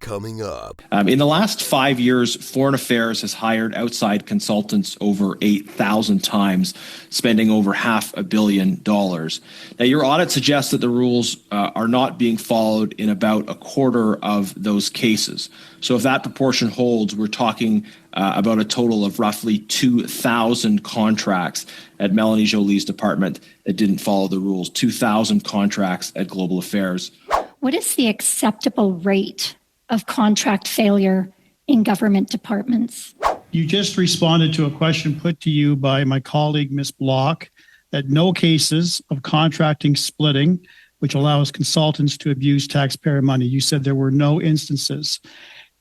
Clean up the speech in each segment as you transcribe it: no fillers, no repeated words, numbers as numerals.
Coming up. In the last 5 years, Foreign Affairs has hired outside consultants over 8,000 times, spending over $500 million. Now, your audit suggests that the rules are not being followed in about a quarter of those cases. So if that proportion holds, we're talking about a total of roughly 2,000 contracts at Melanie Joly's department that didn't follow the rules, 2,000 contracts at Global Affairs. What is the acceptable rate of contract failure in government departments? You just responded to a question put to you by my colleague, Ms. Block, that no cases of contracting splitting, which allows consultants to abuse taxpayer money. You said there were no instances.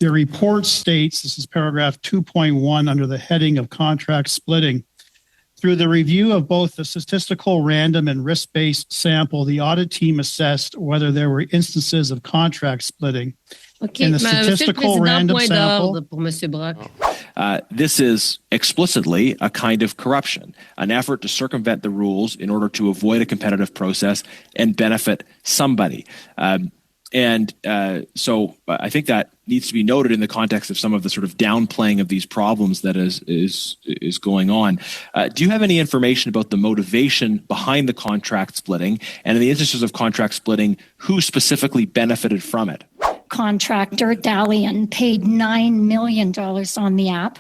The report states, this is paragraph 2.1 under the heading of contract splitting, through the review of both the statistical random and risk-based sample, the audit team assessed whether there were instances of contract splitting. Okay, In the statistical random sample, this is explicitly a kind of corruption, an effort to circumvent the rules in order to avoid a competitive process and benefit somebody. So I think that needs to be noted in the context of some of the sort of downplaying of these problems that is going on. Do you have any information about the motivation behind the contract splitting? And in the instances of contract splitting, who specifically benefited from it? Contractor Dalian paid $9 million on the app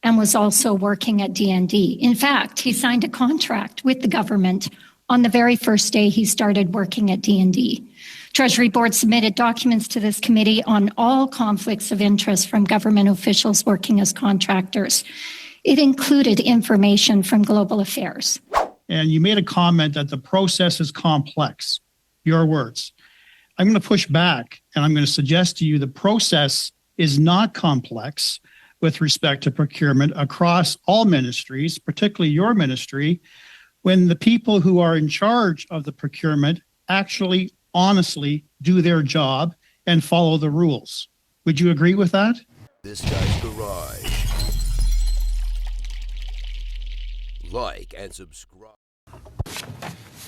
and was also working at DND. In fact, he signed a contract with the government on the very first day he started working at DND. Treasury Board submitted documents to this committee on all conflicts of interest from government officials working as contractors. It included information from Global Affairs. And you made a comment that the process is complex. Your words. I'm going to push back and I'm going to suggest to you the process is not complex with respect to procurement across all ministries, particularly your ministry, when the people who are in charge of the procurement actually honestly do their job and follow the rules. Would you agree with that? This guy's garage. Like and subscribe.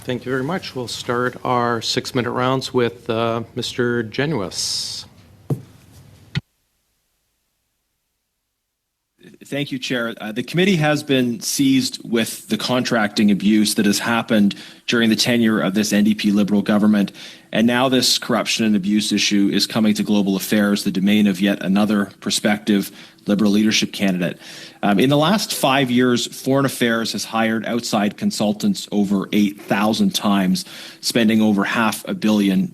Thank you very much. We'll start our 6-minute rounds with Mr. Genuis. Thank you, Chair. The committee has been seized with the contracting abuse that has happened during the tenure of this NDP Liberal government. And now this corruption and abuse issue is coming to Global Affairs, the domain of yet another prospective Liberal leadership candidate. In the last 5 years, Foreign Affairs has hired outside consultants over 8,000 times, spending over $500 million.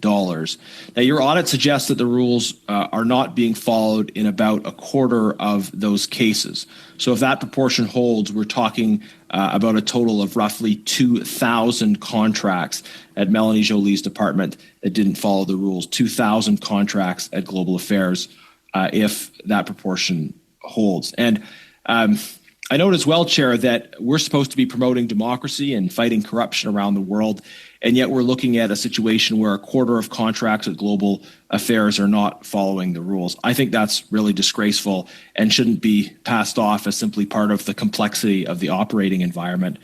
Now, your audit suggests that the rules are not being followed in about a quarter of those cases. So if that proportion holds, we're talking about a total of roughly 2,000 contracts at Melanie Joly's department that didn't follow the rules, 2,000 contracts at Global Affairs, if that proportion holds. And I note as well, Chair, that we're supposed to be promoting democracy and fighting corruption around the world, and yet we're looking at a situation where a quarter of contracts at Global Affairs are not following the rules. I think that's really disgraceful and shouldn't be passed off as simply part of the complexity of the operating environment.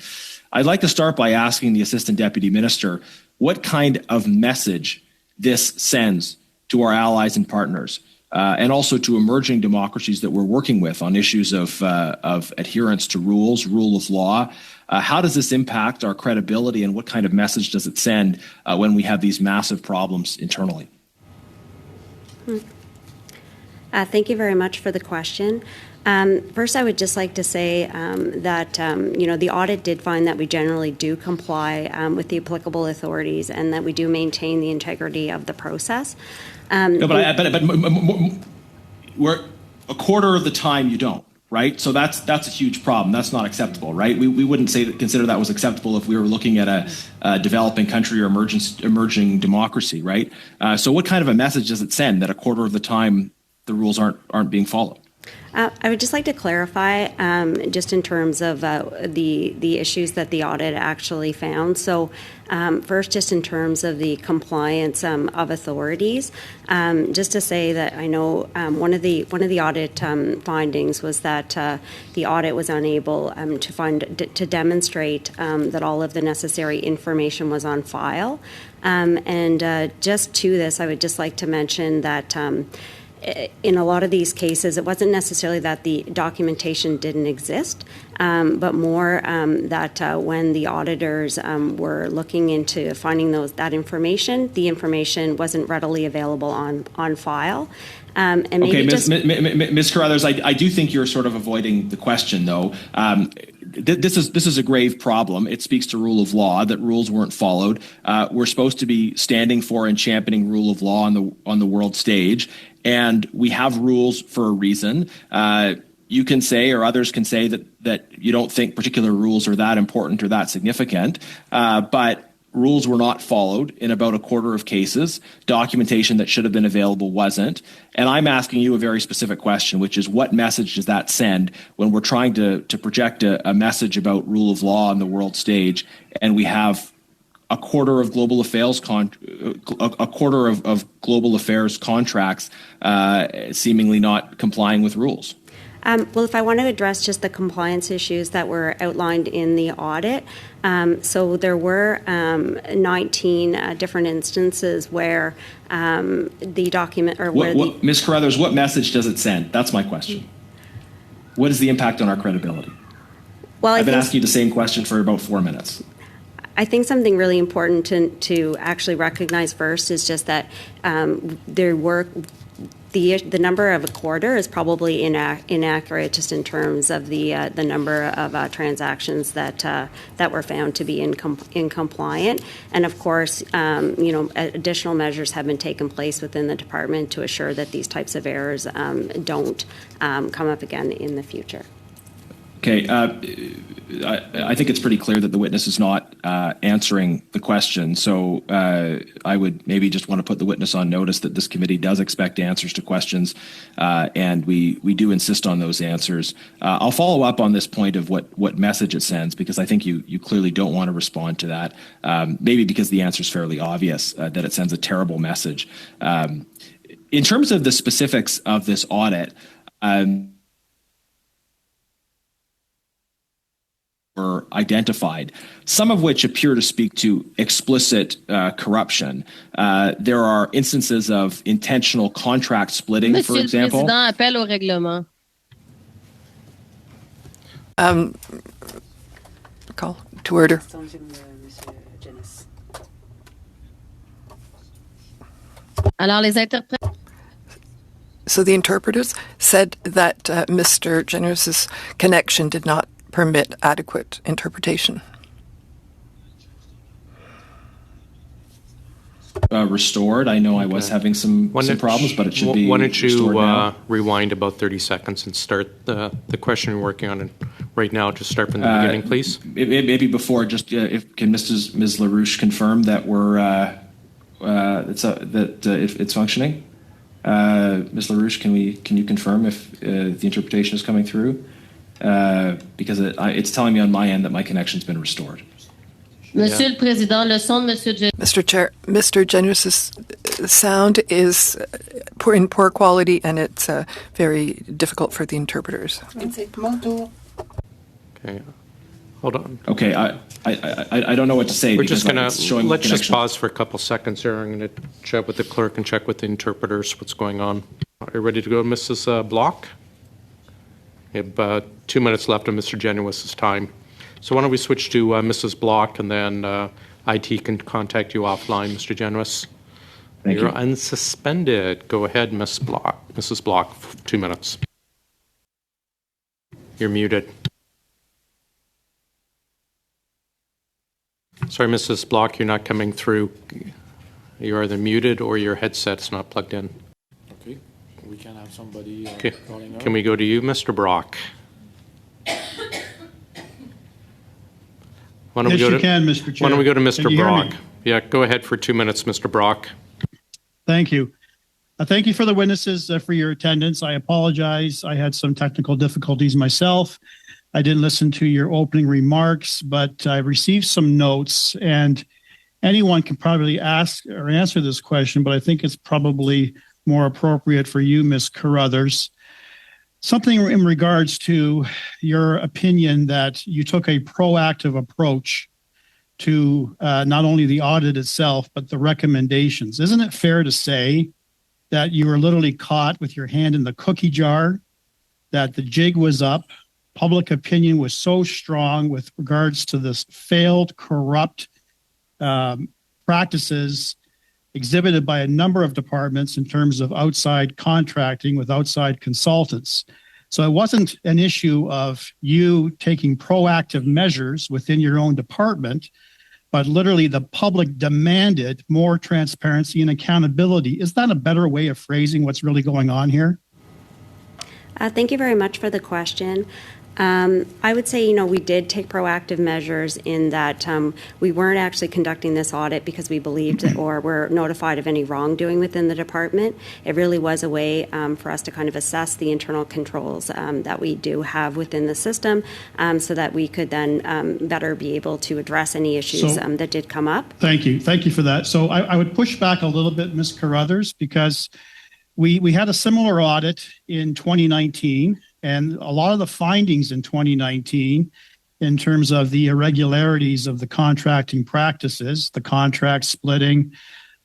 I'd like to start by asking the Assistant Deputy Minister what kind of message this sends to our allies and partners, and also to emerging democracies that we're working with on issues of adherence to rules, rule of law. How does this impact our credibility, and what kind of message does it send when we have these massive problems internally? Thank you very much for the question. First, I would just like to say that the audit did find that we generally do comply with the applicable authorities and that we do maintain the integrity of the process. No, but we're a quarter of the time you don't, right? So that's a huge problem. That's not acceptable, right? We wouldn't consider that was acceptable if we were looking at a developing country or emerging democracy, right? So what kind of a message does it send that a quarter of the time the rules aren't being followed? I would just like to clarify, just in terms of the issues that the audit actually found. So, first, just in terms of the compliance of authorities, just to say that I know one of the audit findings was that the audit was unable to demonstrate that all of the necessary information was on file. And just to this, I would just like to mention that. in a lot of these cases, it wasn't necessarily that the documentation didn't exist, but more that when the auditors were looking into finding that information, the information wasn't readily available on file. And maybe okay, Ms. Carruthers, I do think you're sort of avoiding the question, though. This is a grave problem. It speaks to rule of law, that rules weren't followed. We're supposed to be standing for and championing rule of law on the world stage, and we have rules for a reason. You can say, or others can say, that you don't think particular rules are that important or that significant, but rules were not followed in about a quarter of cases. Documentation that should have been available wasn't. And I'm asking you a very specific question, which is, what message does that send when we're trying to project a message about rule of law on the world stage, and we have a quarter of global affairs global affairs contracts seemingly not complying with rules? Well, if I want to address just the compliance issues that were outlined in the audit, so there were 19 different instances where the document or where Ms. Carruthers, what message does it send? That's my question. What is the impact on our credibility? Well, I've been asking you the same question for about 4 minutes. I think something really important to actually recognize first is just that there were the number of a quarter is probably inaccurate just in terms of the number of transactions that were found to be incompliant. And of course, additional measures have been taken place within the department to assure that these types of errors don't come up again in the future. Okay, I think it's pretty clear that the witness is not answering the question. So I would maybe just want to put the witness on notice that this committee does expect answers to questions, and we do insist on those answers. I'll follow up on this point of what message it sends, because I think you clearly don't want to respond to that, maybe because the answer is fairly obvious, that it sends a terrible message. In terms of the specifics of this audit, were identified, some of which appear to speak to explicit corruption. There are instances of intentional contract splitting, for example. Monsieur le Président, appel au règlement. Call to order. Alors, les interprètes. So the interpreters said that Mr. Generous's connection did not permit adequate interpretation. Restored. I know I was having some problems, but it should be. Why don't you now. rewind about 30 seconds and start the question you're working on right now? Just start from the beginning, please. Maybe before, just can Ms. LaRouche confirm that it's functioning? Ms. LaRouche, can you confirm if the interpretation is coming through? Because it's telling me on my end that my connection's been restored. Monsieur le Président, le son de Monsieur Mr. Chair, Mr. Generous's sound is in poor quality, and it's very difficult for the interpreters. Okay, hold on. Okay, I don't know what to say. We're just gonna let's just pause for a couple seconds here. I'm going to chat with the clerk and check with the interpreters what's going on. Are you ready to go, Mrs. Block? We have 2 minutes left of Mr. Genuis's time. So why don't we switch to Mrs. Block, and then IT can contact you offline, Mr. Genuis. You're unsuspended. Go ahead, Mrs. Block, 2 minutes. You're muted. Sorry, Mrs. Block, you're not coming through. You're either muted or your headset's not plugged in. Okay, we can have somebody calling Can we go to you, Mr. Brock? Why don't Yes, we go you can, Mr. Chair. Why don't we go to Can Mr. you hear Brock? me? Yeah, go ahead for 2 minutes, Mr. Brock. Thank you. Thank you for the witnesses for your attendance. I apologize. I had some technical difficulties myself. I didn't listen to your opening remarks, but I received some notes, and anyone can probably ask or answer this question, but I think it's probably more appropriate for you, Ms. Carruthers. Something in regards to your opinion that you took a proactive approach to not only the audit itself, but the recommendations. Isn't it fair to say that you were literally caught with your hand in the cookie jar, that the jig was up. Public opinion was so strong with regards to this failed, corrupt practices exhibited by a number of departments in terms of outside contracting with outside consultants. So it wasn't an issue of you taking proactive measures within your own department, but literally the public demanded more transparency and accountability. Is that a better way of phrasing what's really going on here? Thank you very much for the question. I would say, we did take proactive measures in that we weren't actually conducting this audit because we believed or were notified of any wrongdoing within the department. It really was a way for us to kind of assess the internal controls that we do have within the system so that we could then better be able to address any issues that did come up. Thank you. Thank you for that. So I would push back a little bit, Ms. Carruthers, because we had a similar audit in 2019. And a lot of the findings in 2019 in terms of the irregularities of the contracting practices, the contract splitting,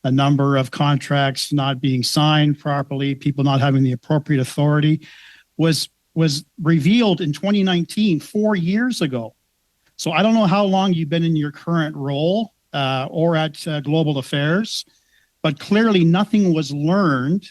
a number of contracts not being signed properly, people not having the appropriate authority, was revealed in 2019, 4 years ago. So I don't know how long you've been in your current role or at Global Affairs, but clearly nothing was learned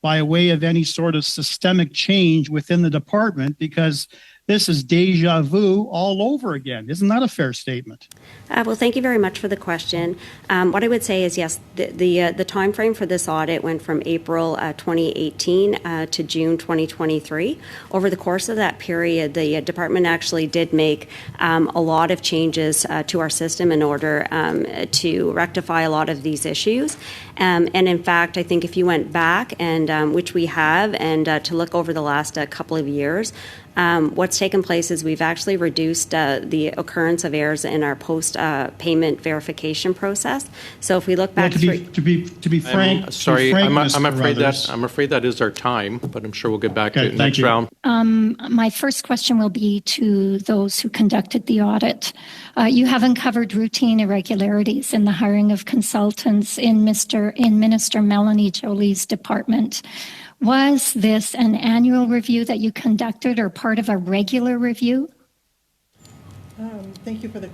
by way of any sort of systemic change within the department, because this is deja vu all over again. Isn't that a fair statement? Well, thank you very much for the question. What I would say is, yes, the time frame for this audit went from April 2018 to June 2023. Over the course of that period, the department actually did make a lot of changes to our system in order to rectify a lot of these issues. And in fact, I think if you went back, and which we have, and to look over the last couple of years, what's taken place is we've actually reduced the occurrence of errors in our post-payment verification process. So if we look back, well, to be frank, I'm afraid that is our time, but I'm sure we'll get back to it next round. My first question will be to those who conducted the audit. You have uncovered routine irregularities in the hiring of consultants in Minister Melanie Jolie's department. Was this an annual review that you conducted or part of a regular review? Thank you for the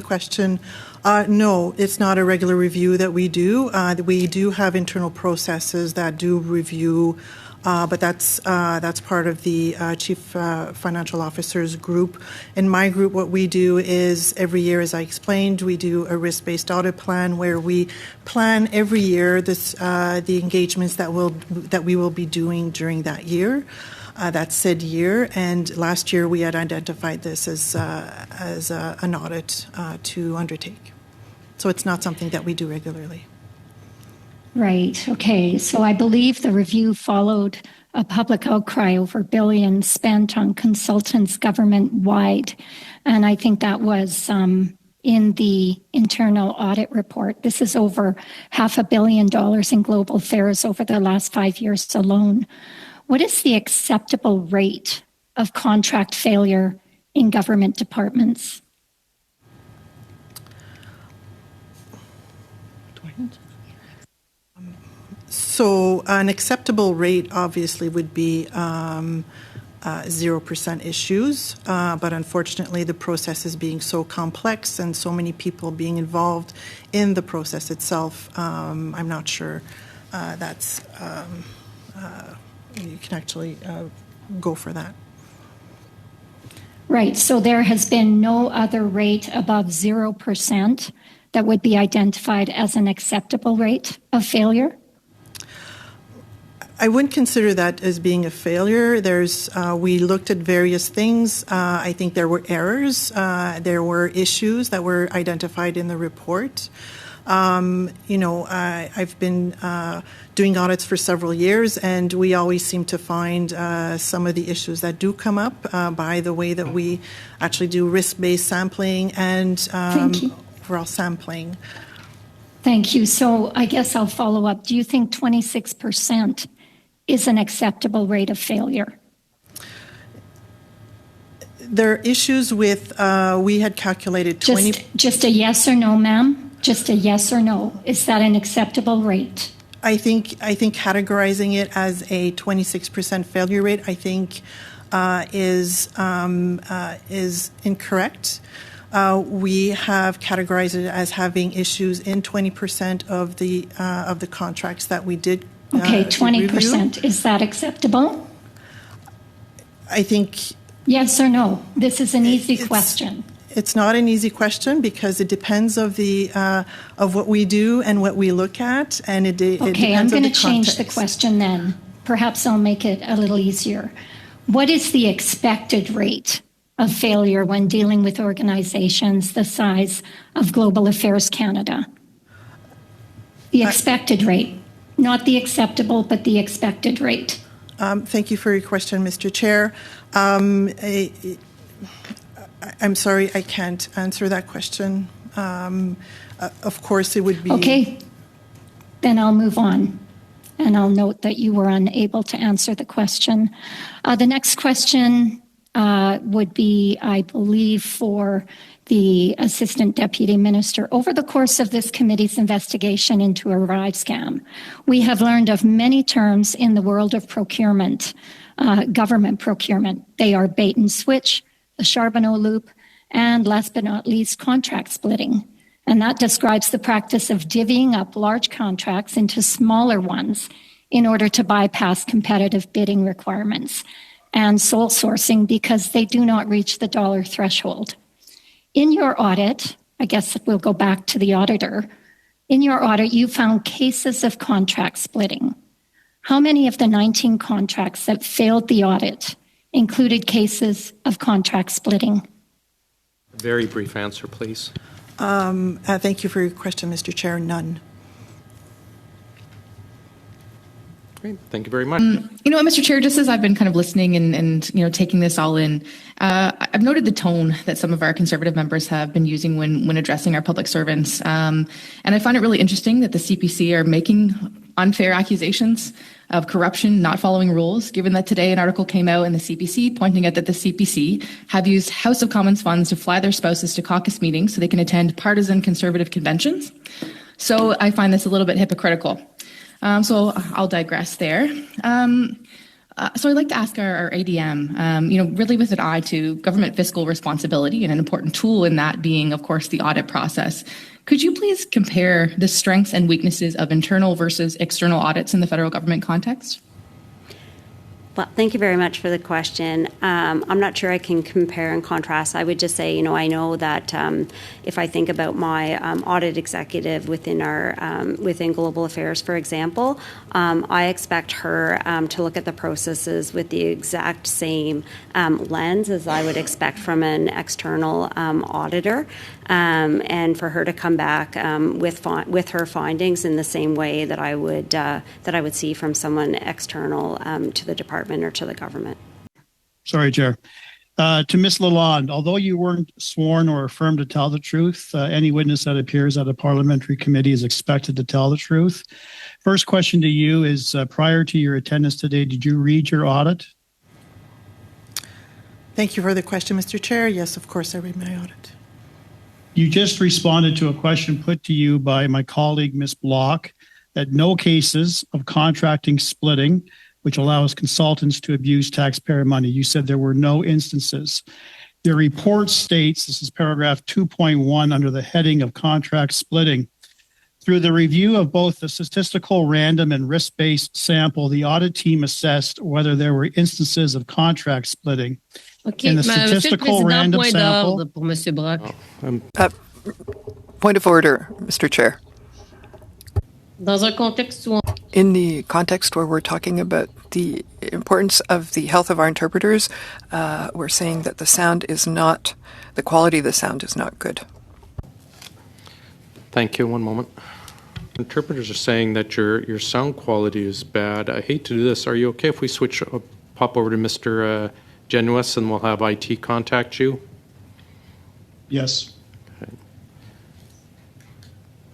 question. No, it's not a regular review that we do. We do have internal processes that do review, but that's part of the Chief Financial Officer's group. In my group, what we do is every year, as I explained, we do a risk-based audit plan where we plan every year the engagements that we will be doing during that year. That said year, and last year we had identified this as an audit to undertake. So it's not something that we do regularly. Right. Okay. So I believe the review followed a public outcry over billions spent on consultants government-wide, and I think that was in the internal audit report. This is over $500 million in global affairs over the last 5 years alone. What is the acceptable rate of contract failure in government departments? So an acceptable rate obviously would be 0% issues, but unfortunately the process is being so complex and so many people being involved in the process itself, I'm not sure you can actually go for that. Right. So there has been no other rate above 0% that would be identified as an acceptable rate of failure? I wouldn't consider that as being a failure. We looked at various things. I think there were errors. There were issues that were identified in the report. I've been doing audits for several years, and we always seem to find some of the issues that do come up by the way that we actually do risk-based sampling and overall sampling. Thank you. So I guess I'll follow up. Do you think 26% is an acceptable rate of failure? There are issues with, we had calculated 20... Just a yes or no, ma'am? Just a yes or no. Is that an acceptable rate? I think categorizing it as a 26% failure rate, I think, is incorrect. We have categorized it as having issues in 20% of the contracts that we did. Okay, 20%. Review. Is that acceptable? I think. Yes or no? This is an easy question. It's not an easy question because it depends of what we do and what we look at, and it depends on the Okay, I'm going to change the context. question then. Perhaps I'll make it a little easier. What is the expected rate of failure when dealing with organizations the size of Global Affairs Canada? The expected rate, not the acceptable, but the expected rate. Thank you for your question, Mr. Chair. I'm sorry, I can't answer that question. Of course, it would be. Okay, then I'll move on. And I'll note that you were unable to answer the question. The next question would be, I believe, for the Assistant Deputy Minister. Over the course of this committee's investigation into a RISE scam, we have learned of many terms in the world of procurement, government procurement. They are bait and switch, the Charbonneau loop, and last but not least, contract splitting. And that describes the practice of divvying up large contracts into smaller ones in order to bypass competitive bidding requirements and sole sourcing because they do not reach the dollar threshold. In your audit, I guess we'll go back to the auditor, in your audit, you found cases of contract splitting. How many of the 19 contracts that failed the audit included cases of contract splitting? Very brief answer, please. Thank you for your question, Mr. Chair. None. Great. Thank you very much. Mr. Chair, just as I've been kind of listening and taking this all in, I've noted the tone that some of our Conservative members have been using when addressing our public servants. And I find it really interesting that the CPC are making unfair accusations of corruption, not following rules, given that today an article came out in the CPC pointing out that the CPC have used House of Commons funds to fly their spouses to caucus meetings so they can attend partisan Conservative conventions. So I find this a little bit hypocritical. So I'll digress there. So I'd like to ask our ADM, really with an eye to government fiscal responsibility and an important tool in that being, of course, the audit process. Could you please compare the strengths and weaknesses of internal versus external audits in the federal government context? Well, thank you very much for the question. I'm not sure I can compare and contrast. I would just say, I know that if I think about my audit executive within Global Affairs, for example, I expect her to look at the processes with the exact same lens as I would expect from an external auditor, and for her to come back with her findings in the same way that I would see from someone external to the department or to the government. Sorry, Chair. To Ms. Lalonde, although you weren't sworn or affirmed to tell the truth, any witness that appears at a parliamentary committee is expected to tell the truth. First question to you is, prior to your attendance today, did you read your audit? Thank you for the question, Mr. Chair. Yes, of course, I read my audit. You just responded to a question put to you by my colleague, Ms. Block, that no cases of contracting splitting, which allows consultants to abuse taxpayer money. You said there were no instances. The report states, this is paragraph 2.1 under the heading of contract splitting. Through the review of both the statistical random and risk-based sample, the audit team assessed whether there were instances of contract splitting. OK, In the Monsieur le statistical Président, random point sample. d'ordre pour Monsieur Brock. Point of order, Mr. Chair. Dans un contexte où In the context where we're talking about the importance of the health of our interpreters, we're saying that the quality of the sound is not good. Thank you. One moment. Interpreters are saying that your sound quality is bad. I hate to do this. Are you okay if we pop over to Mr. Genuis and we'll have IT contact you? Yes. Okay.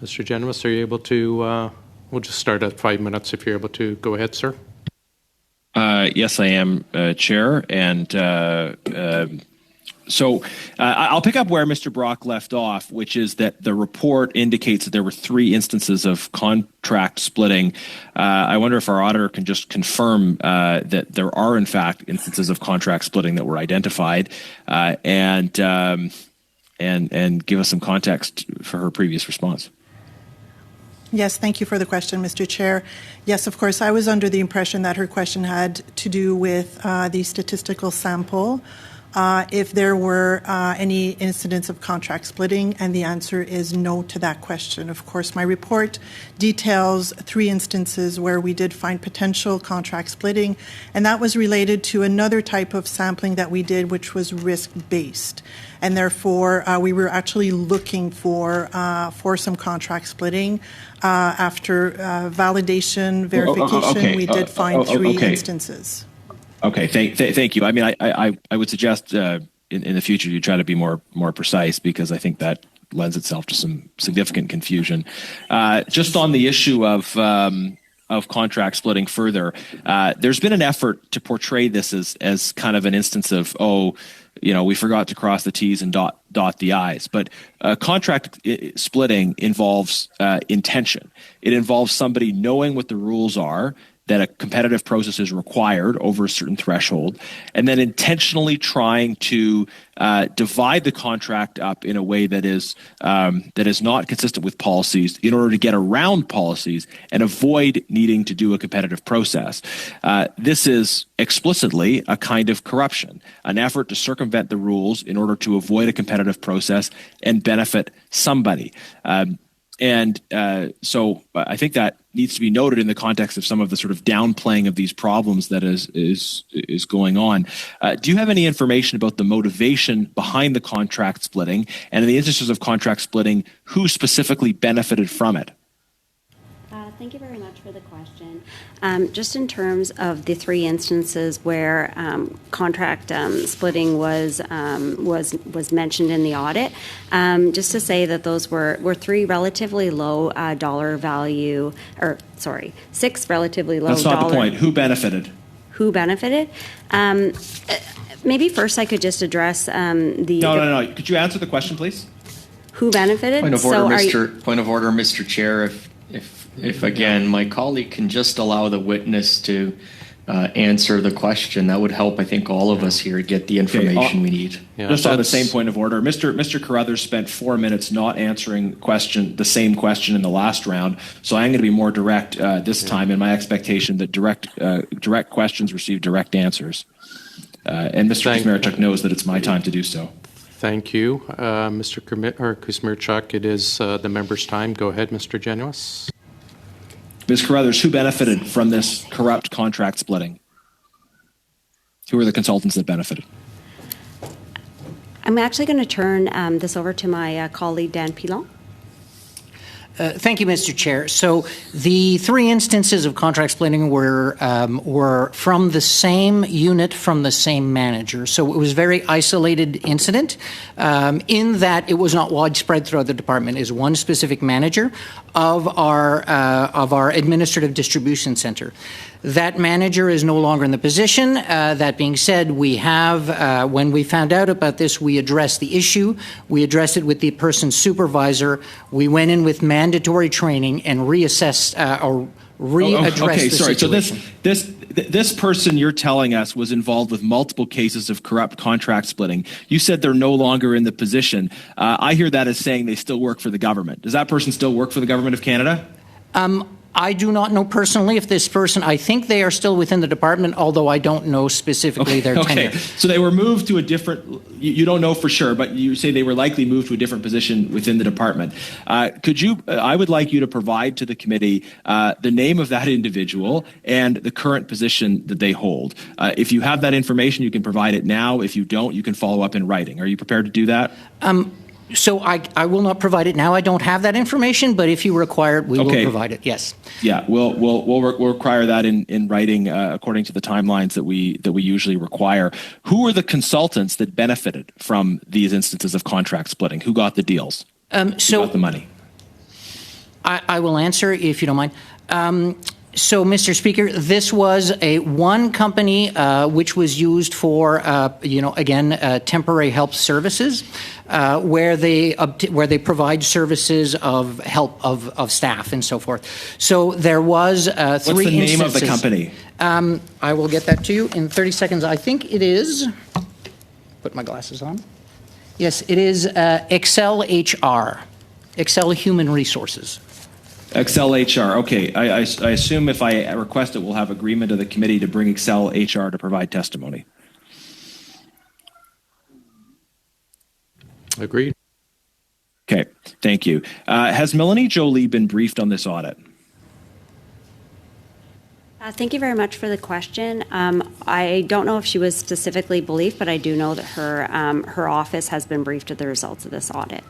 Mr. Genuis, are you able to, we'll just start at 5 minutes if you're able to. Go ahead, sir. Yes, I am, Chair. And I'll pick up where Mr. Brock left off, which is that the report indicates that there were 3 instances of contract splitting. I wonder if our auditor can just confirm that there are, in fact, instances of contract splitting that were identified, and give us some context for her previous response. Yes, thank you for the question, Mr. Chair. Yes, of course, I was under the impression that her question had to do with the statistical sample, if there were any incidents of contract splitting, and the answer is no to that question. Of course, my report details 3 instances where we did find potential contract splitting, and that was related to another type of sampling that we did, which was risk-based. And therefore, we were actually looking for some contract splitting. After validation, verification, we did find 3 instances. Okay, thank you. I mean, I would suggest in the future you try to be more precise, because I think that lends itself to some significant confusion. Just on the issue of contract splitting further, there's been an effort to portray this as kind of an instance of, we forgot to cross the T's and dot the I's. But contract splitting involves intention. It involves somebody knowing what the rules are, that a competitive process is required over a certain threshold, and then intentionally trying to divide the contract up in a way that is not consistent with policies in order to get around policies and avoid needing to do a competitive process. This is explicitly a kind of corruption, an effort to circumvent the rules in order to avoid a competitive process and benefit somebody. So I think that needs to be noted in the context of some of the sort of downplaying of these problems that is going on. Do you have any information about the motivation behind the contract splitting, and in the instances of contract splitting, who specifically benefited from it? Thank you very much for the question. Just in terms of the 3 instances where contract splitting was mentioned in the audit, just to say that those were 3 relatively low dollar value, 6 relatively low dollar. That's not the point. Who benefited? Who benefited? Maybe first I could just address the... No. Could you answer the question, please? Who benefited? Point of order, Mr. Chair. If again, my colleague can just allow the witness to answer the question, that would help, I think, all of us here get the information we need. Yeah, just on the same point of order, Mr. Carruthers spent 4 minutes not answering the same question in the last round, so I'm going to be more direct this time, in my expectation that direct questions receive direct answers. And Mr. Kuzmierczak knows that it's my time to do so. Thank you, Mr. Kuzmierczak. It is the member's time. Go ahead, Mr. Genuis. Ms. Carruthers, who benefited from this corrupt contract splitting? Who are the consultants that benefited? I'm actually going to turn this over to my colleague, Dan Pilon. Thank you, Mr. Chair. So the 3 instances of contract splitting were from the same unit, from the same manager. So it was a very isolated incident in that it was not widespread throughout the department. It is one specific manager of our administrative distribution center. That manager is no longer in the position. That being said, we have, when we found out about this, we addressed the issue. We addressed it with the person's supervisor. We went in with mandatory training and reassessed or readdressed the situation. So this person you're telling us was involved with multiple cases of corrupt contract splitting. You said they're no longer in the position. I hear that as saying they still work for the government. Does that person still work for the government of Canada? I do not know personally if this person, I think they are still within the department, although I don't know specifically their tenure. So they were moved to a different, you don't know for sure, but you say they were likely moved to a different position within the department. I would like you to provide to the committee the name of that individual and the current position that they hold. If you have that information, you can provide it now. If you don't, you can follow up in writing. Are you prepared to do that? So I will not provide it now. I don't have that information, but if you require it, we will provide it. Yes. Yeah, we'll require that in writing according to the timelines that we usually require. Who are the consultants that benefited from these instances of contract splitting? Who got the deals? Who got the money? I will answer if you don't mind. So, Mr. Speaker, this was one company which was used for, temporary help services, where they provide services of help of staff and so forth. So there was three instances. What's the name of the company? I will get that to you in 30 seconds. I think it is. Put my glasses on. Yes, it is Excel HR, Excel Human Resources. Excel HR. Okay. I assume if I request it, we'll have agreement of the committee to bring Excel HR to provide testimony. Agreed. Okay. Thank you. Has Melanie Jolie been briefed on this audit? Thank you very much for the question. I don't know if she was specifically briefed, but I do know that her office has been briefed of the results of this audit.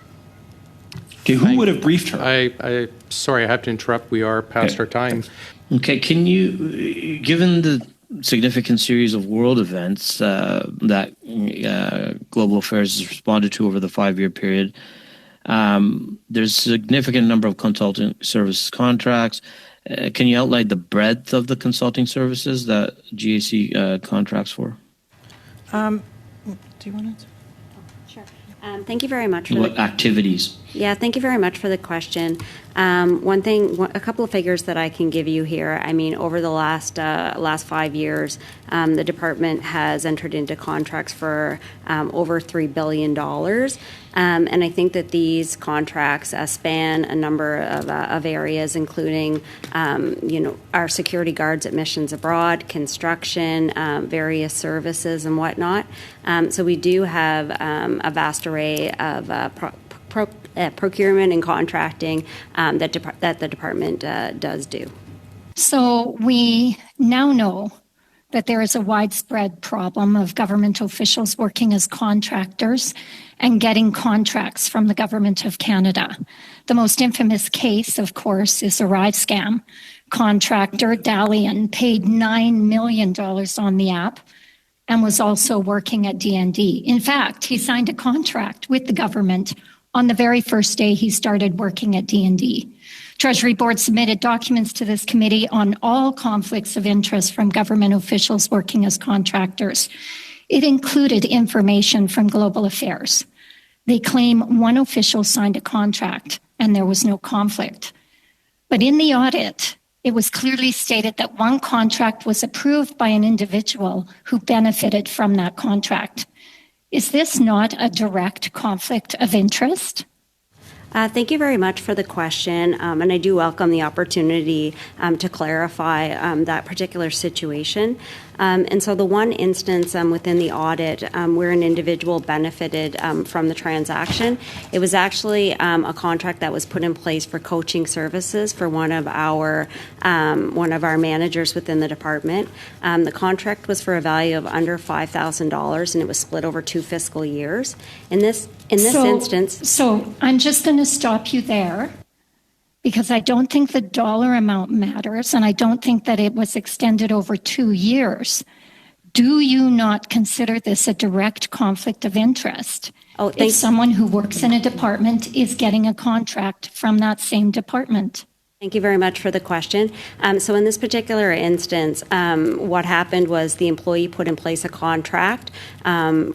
Okay, who would have briefed her? Sorry, I have to interrupt. We are past our time. Okay, can you, given the significant series of world events that Global Affairs has responded to over the 5-year period, there's a significant number of consulting service contracts. Can you outline the breadth of the consulting services that GAC contracts for? Do you want to? Sure. Thank you very much. What activities? Yeah, thank you very much for the question. A couple of figures that I can give you here. I mean, over the last 5 years, the department has entered into contracts for over $3 billion. And I think that these contracts span a number of areas, including, our security guards at missions abroad, construction, various services and whatnot. So we do have a vast array of procurement and contracting that the department does do. So we now know that there is a widespread problem of government officials working as contractors and getting contracts from the Government of Canada. The most infamous case, of course, is the Arrive scam. Contractor Dalian paid $9 million on the app and was also working at DND. In fact, he signed a contract with the government on the very first day he started working at DND. Treasury Board submitted documents to this committee on all conflicts of interest from government officials working as contractors. It included information from Global Affairs. They claim one official signed a contract and there was no conflict. But in the audit, it was clearly stated that one contract was approved by an individual who benefited from that contract. Is this not a direct conflict of interest? Thank you very much for the question, and I do welcome the opportunity to clarify that particular situation. And so the one instance within the audit where an individual benefited from the transaction, it was actually a contract that was put in place for coaching services for one of our managers within the department. The contract was for a value of under $5,000, and it was split over 2 fiscal years. In this instance, so I'm just going to stop you there, because I don't think the dollar amount matters, and I don't think that it was extended over 2 years. Do you not consider this a direct conflict of interest? If someone who works in a department is getting a contract from that same department? Thank you very much for the question. So in this particular instance, what happened was the employee put in place a contract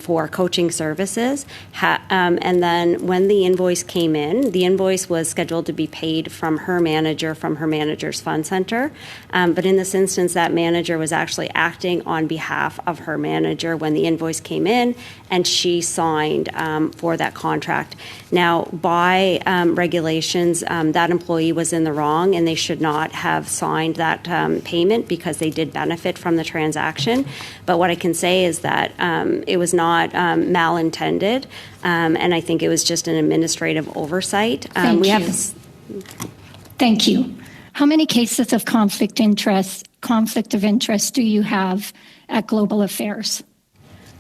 for coaching services. And then when the invoice came in, the invoice was scheduled to be paid from her manager, from her manager's fund center. But in this instance, that manager was actually acting on behalf of her manager when the invoice came in, and she signed for that contract. Now, by regulations, that employee was in the wrong, and they should not have signed that payment because they did benefit from the transaction. But what I can say is that it was not malintended, and I think it was just an administrative oversight. Thank you. Thank you. How many cases of conflict of interest do you have at Global Affairs?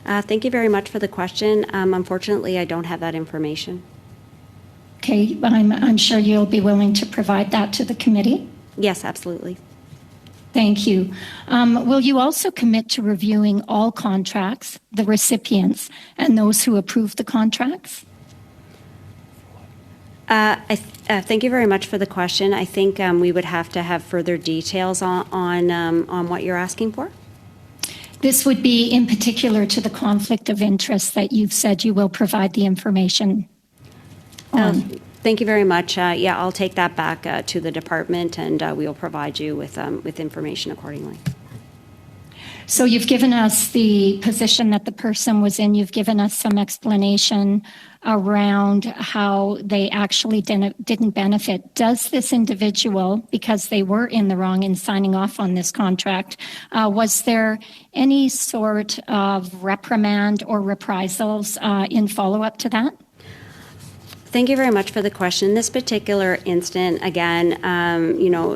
Thank you very much for the question. Unfortunately, I don't have that information. Okay, I'm sure you'll be willing to provide that to the committee? Yes, absolutely. Thank you. Will you also commit to reviewing all contracts, the recipients, and those who approve the contracts? Thank you very much for the question. I think we would have to have further details on what you're asking for. This would be in particular to the conflict of interest that you've said you will provide the information on. Thank you very much. Yeah, I'll take that back to the department, and we will provide you with information accordingly. So you've given us the position that the person was in. You've given us some explanation around how they actually didn't benefit. Does this individual, because they were in the wrong in signing off on this contract, was there any sort of reprimand or reprisals in follow-up to that? Thank you very much for the question. In this particular instant, again,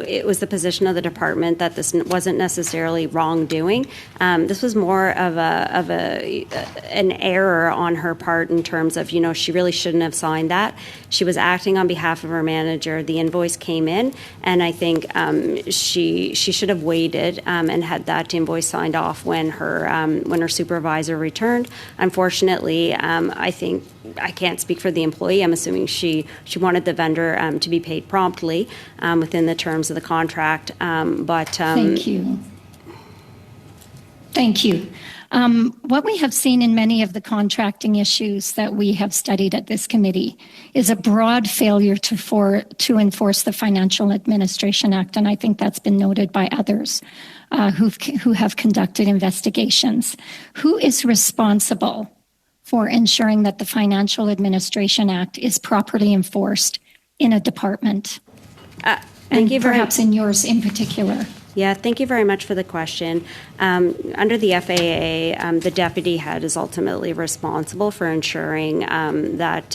it was the position of the department that this wasn't necessarily wrongdoing. This was more of an error on her part in terms of, she really shouldn't have signed that. She was acting on behalf of her manager. The invoice came in, and I think she should have waited and had that invoice signed off when her supervisor returned. Unfortunately, I think I can't speak for the employee. I'm assuming she wanted the vendor to be paid promptly within the terms of the contract. Thank you. Thank you. What we have seen in many of the contracting issues that we have studied at this committee is a broad failure to enforce the Financial Administration Act, and I think that's been noted by others who have conducted investigations. Who is responsible for ensuring that the Financial Administration Act is properly enforced in a department? Thank you perhaps in yours in particular. Yeah, thank you very much for the question. Under the FAA, the deputy head is ultimately responsible for ensuring that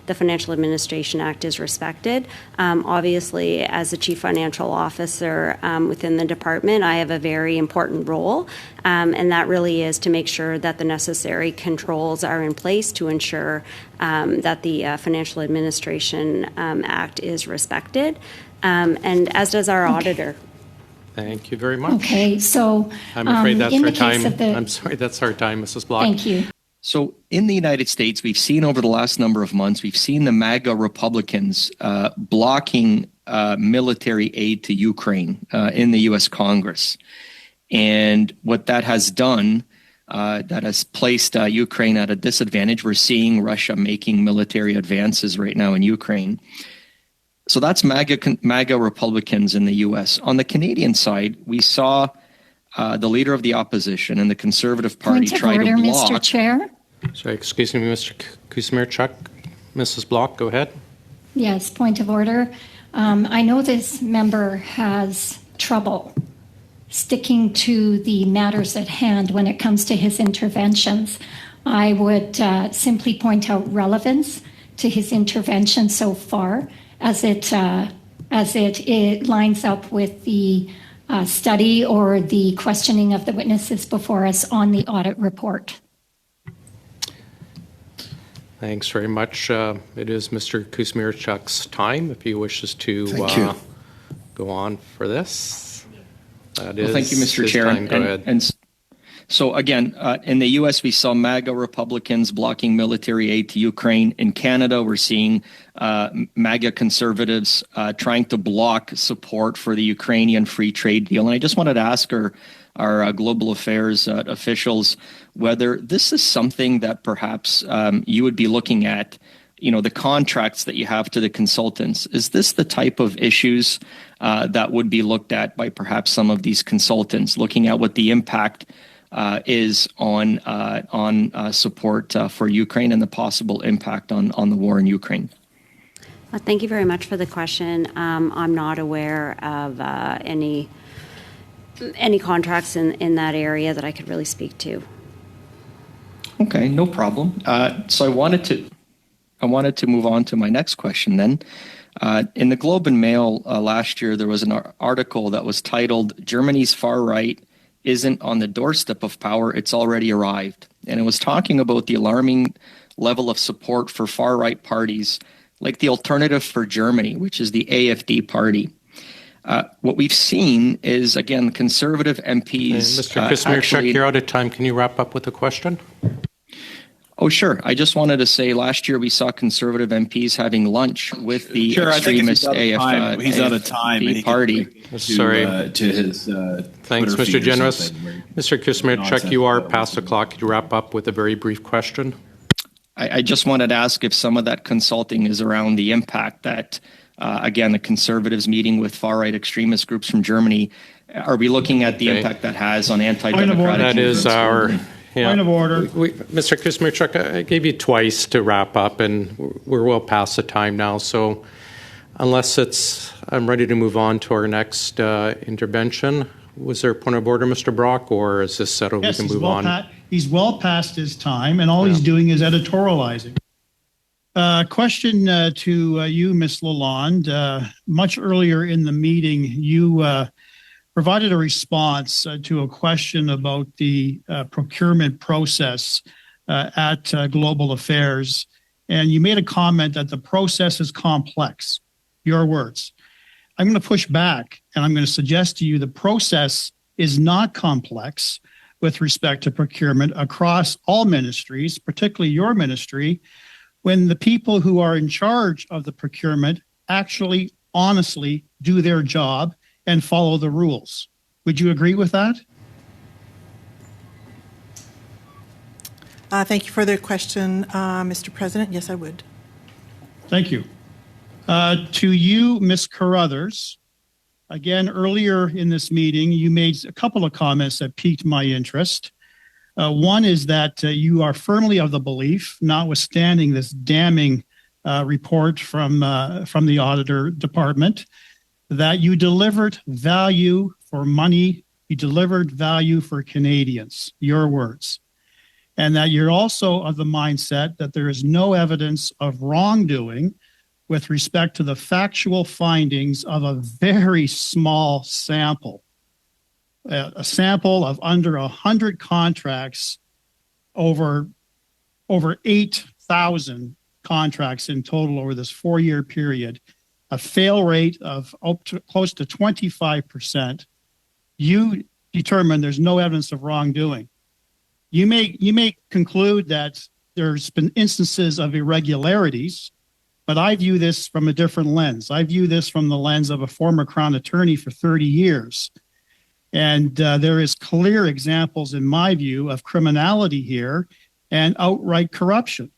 the Financial Administration Act is respected. Obviously, as the chief financial officer within the department, I have a very important role, and that really is to make sure that the necessary controls are in place to ensure that the Financial Administration Act is respected, and as does our auditor. Thank you very much. Okay, so I'm afraid that's in our the case time. of the- I'm sorry, that's our time, Mrs. Block. Thank you. So in the United States, we've seen over the last number of months, we've seen the MAGA Republicans blocking military aid to Ukraine in the U.S. Congress. And what that has done, that has placed Ukraine at a disadvantage. We're seeing Russia making military advances right now in Ukraine. So that's MAGA Republicans in the U.S. On the Canadian side, we saw the leader of the opposition and the Conservative Party try to block. Mr. Chair. Sorry, excuse me, Mr. Kuzmirchuk. Mrs. Block, go ahead. Yes, point of order. I know this member has trouble sticking to the matters at hand when it comes to his interventions. I would simply point out relevance to his intervention so far, as it lines up with the study or the questioning of the witnesses before us on the audit report. Thanks very much. It is Mr. Kuzmirchuk's time if he wishes to go on for this. Thank you, Mr. Chair. Go ahead. And so again, in the U.S., we saw MAGA Republicans blocking military aid to Ukraine. In Canada, we're seeing MAGA conservatives trying to block support for the Ukrainian free trade deal. And I just wanted to ask our global affairs officials whether this is something that perhaps you would be looking at, the contracts that you have to the consultants. Is this the type of issues that would be looked at by perhaps some of these consultants, looking at what the impact is on support for Ukraine and the possible impact on the war in Ukraine? Thank you very much for the question. I'm not aware of any contracts in that area that I could really speak to. Okay, no problem. So I wanted to move on to my next question then. In the Globe and Mail last year, there was an article that was titled "Germany's Far Right Isn't on the Doorstep of Power, It's Already Arrived." And it was talking about the alarming level of support for far-right parties like the Alternative for Germany, which is the AFD party. What we've seen is, again, conservative MPs... Mr. Kuzmirchuk, you're out of time. Can you wrap up with a question? Oh, sure. I just wanted to say last year we saw Conservative MPs having lunch with the extremist AFD he's out of time. And party. Sorry. To his Thanks, Twitter Mr. feed or Generous. something. Mr. Kusmirchuk, you are past the clock. Could you wrap up with a very brief question? I just wanted to ask if some of that consulting is around the impact that, again, the Conservatives meeting with far-right extremist groups from Germany, are we looking at the impact that has on anti-democratic... That is our... Yeah. Point of order. Mr. Kusmirchuk, I gave you twice to wrap up, and we're well past the time now. So unless I'm ready to move on to our next intervention. Was there a point of order, Mr. Brock, or is this settled? Yes, we can move on? He's well past his time, and all he's doing is editorializing. Question to you, Ms. Lalonde. Much earlier in the meeting, you provided a response to a question about the procurement process at Global Affairs, and you made a comment that the process is complex. Your words. I'm going to push back, and I'm going to suggest to you the process is not complex with respect to procurement across all ministries, particularly your ministry, when the people who are in charge of the procurement actually honestly do their job and follow the rules. Would you agree with that? Thank you for the question, Mr. President. Yes, I would. Thank you. To you, Ms. Carruthers, again, earlier in this meeting, you made a couple of comments that piqued my interest. One is that you are firmly of the belief, notwithstanding this damning report from the Auditor Department, that you delivered value for money, you delivered value for Canadians, your words, and that you're also of the mindset that there is no evidence of wrongdoing with respect to the factual findings of a very small sample, a sample of under 100 contracts, over 8,000 contracts in total over this 4-year period, a fail rate of close to 25%. You determine there's no evidence of wrongdoing. You may conclude that there's been instances of irregularities, but I view this from a different lens. I view this from the lens of a former Crown attorney for 30 years. And there is clear examples, in my view, of criminality here and outright corruption.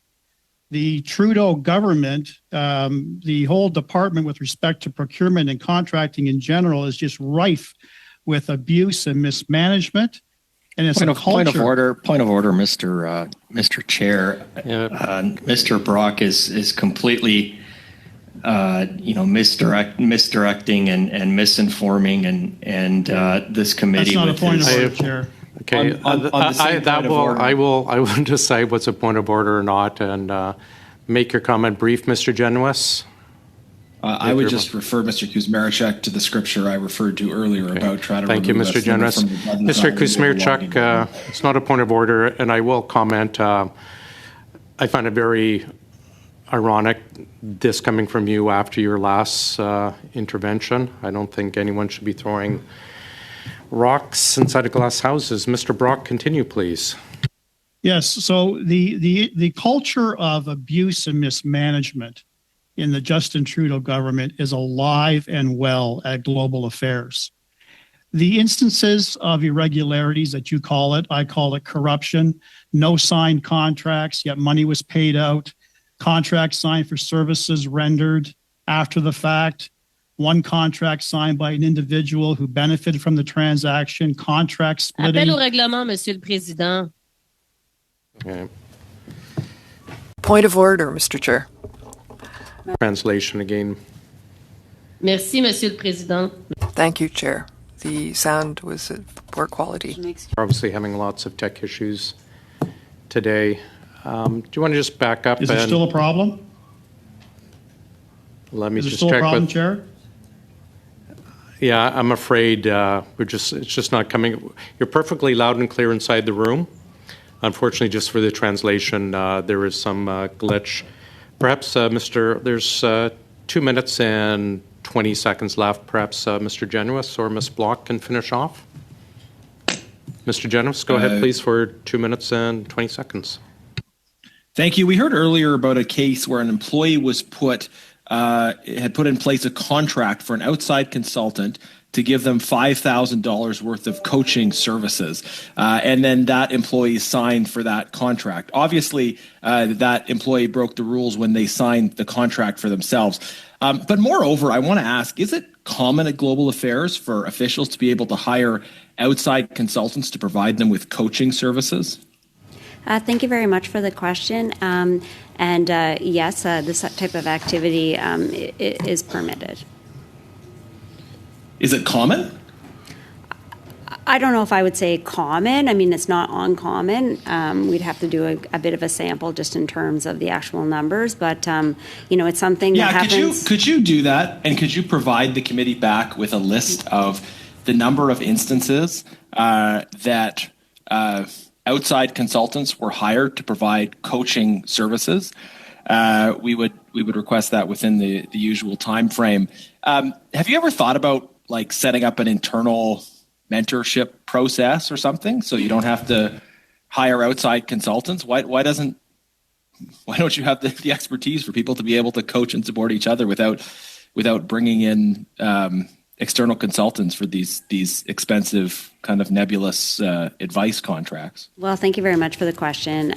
The Trudeau government, the whole department with respect to procurement and contracting in general, is just rife with abuse and mismanagement. And it's point of order, Mr. Chair. Mr. Brock is completely, misdirecting and misinforming and this committee. That's not a point of order, Chair. Okay, I will decide what's a point of order or not, and make your comment brief, Mr. Generous. I would just refer Mr. Kusmirchuk to the scripture I referred to earlier about trying to. Thank you, Mr. Generous. Mr. Kusmirchuk, it's not a point of order, and I will comment. I find it very ironic, this coming from you after your last intervention. I don't think anyone should be throwing rocks inside of glass houses. Mr. Brock, continue, please. Yes, so the culture of abuse and mismanagement in the Justin Trudeau government is alive and well at Global Affairs. The instances of irregularities that you call it, I call it corruption, no signed contracts, yet money was paid out, contracts signed for services rendered after the fact, one contract signed by an individual who benefited from the transaction, contract splitting. Appel au règlement, Monsieur le Président. Okay. Point of order, Mr. Chair. Translation again. Merci, Monsieur le Président. Thank you, Chair. The sound was of poor quality. We're obviously having lots of tech issues today. Do you want to just back up? Is there still a problem? Let me just check. Is there still a problem, Chair? Yeah, I'm afraid it's just not coming. You're perfectly loud and clear inside the room. Unfortunately, just for the translation, there is some glitch. Perhaps, there's 2 minutes and 20 seconds left. Perhaps Mr. Generous or Ms. Block can finish off. Mr. Generous, go ahead, please, for 2 minutes and 20 seconds. Thank you. We heard earlier about a case where an employee was had put in place a contract for an outside consultant to give them $5,000 worth of coaching services. And then that employee signed for that contract. Obviously, that employee broke the rules when they signed the contract for themselves. But moreover, I want to ask, is it common at Global Affairs for officials to be able to hire outside consultants to provide them with coaching services? Thank you very much for the question. Yes, this type of activity is permitted. Is it common? I don't know if I would say common. I mean, it's not uncommon. We'd have to do a bit of a sample just in terms of the actual numbers, but it's something that happens. Could you do that, and could you provide the committee back with a list of the number of instances that outside consultants were hired to provide coaching services? We would request that within the usual time frame. Have you ever thought about setting up an internal mentorship process or something so you don't have to hire outside consultants? Why don't you have the expertise for people to be able to coach and support each other without bringing in external consultants for these expensive kind of nebulous advice contracts? Well, thank you very much for the question.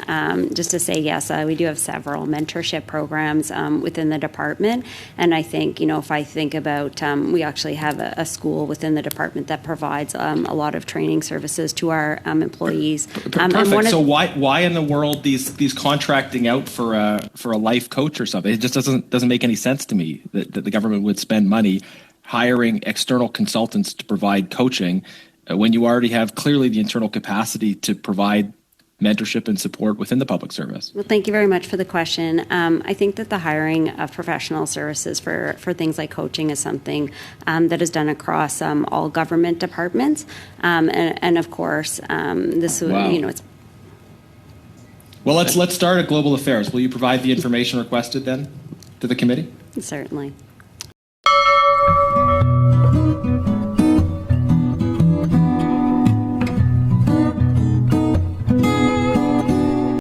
Just to say, yes, we do have several mentorship programs within the department. And I think, if I think about, we actually have a school within the department that provides a lot of training services to our employees. Perfect. So why in the world these contracting out for a life coach or something? It just doesn't make any sense to me that the government would spend money hiring external consultants to provide coaching when you already have clearly the internal capacity to provide mentorship and support within the public service. Well, thank you very much for the question. I think that the hiring of professional services for things like coaching is something that is done across all government departments. And of course, this, wow. It's... Well, let's start at Global Affairs. Will you provide the information requested then to the committee? Certainly.